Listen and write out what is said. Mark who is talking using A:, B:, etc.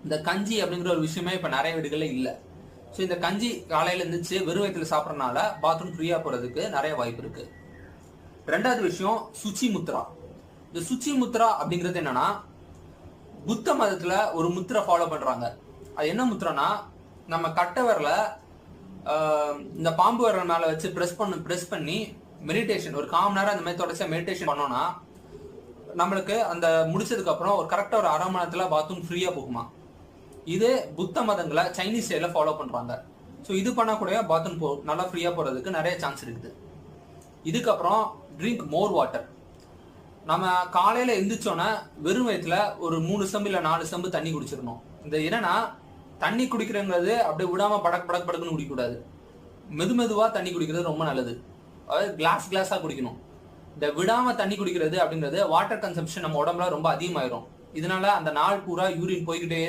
A: இந்த கஞ்சி அப்படிங்கிற ஒரு விஷயமே இப்ப நிறைய வீடுகள்ல இல்ல. ஸோ இந்த கஞ்சி காலையில இருந்துச்சு வெறும் வயிற்றுல சாப்பிட்றதுனால பாத்ரூம் ஃப்ரீயா போறதுக்கு நிறைய வாய்ப்பு இருக்கு. ரெண்டாவது விஷயம் சுச்சி முத்ரா. இந்த சுச்சி முத்ரா அப்படிங்கிறது என்னன்னா, புத்த மதத்துல ஒரு முத்திரை ஃபாலோ பண்றாங்க. அது என்ன முத்திரனா, நம்ம கட்டை விரல இந்த பாம்பு விரல் மேல வச்சு பிரஸ் பண்ணி மெடிடேஷன் ஒரு 1/4 மணி நேரம் அந்த மாதிரி தொடர்ச்சியா மெடிடேஷன் பண்ணோம்னா நம்மளுக்கு அந்த முடிச்சதுக்கு அப்புறம் ஒரு கரெக்டா ஒரு 1/2 மணி நேரத்துல பாத்ரூம் ஃப்ரீயா போகுமா. இது புத்த மதங்களை சைனீஸ் ஸ்டைல ஃபாலோ பண்றாங்க. ஸோ இது பண்ணக்கூடிய பாத்ரூம் நல்லா ஃப்ரீயா போறதுக்கு நிறைய சான்ஸ் இருக்குது. இதுக்கப்புறம் ட்ரிங்க் மோர் வாட்டர். நம்ம காலையில எந்திரிச்சோன்னா வெறும் வயிற்றுல ஒரு 3 செம்பு இல்ல 4 செம்பு தண்ணி குடிச்சிடணும். இந்த என்னன்னா, தண்ணி குடிக்கிறங்கிறது அப்படியே விடாம படக்குன்னு குடிக்கக்கூடாது. மெதுவா தண்ணி குடிக்கிறது ரொம்ப நல்லது. அதாவது கிளாஸா குடிக்கணும். இந்த விடாம தண்ணி குடிக்கிறது அப்படிங்கிறது வாட்டர் கன்சம்ஷன் நம்ம உடம்புல ரொம்ப அதிகமாயிரும். இதனால அந்த நாள் பூரா யூரின் போய்கிட்டே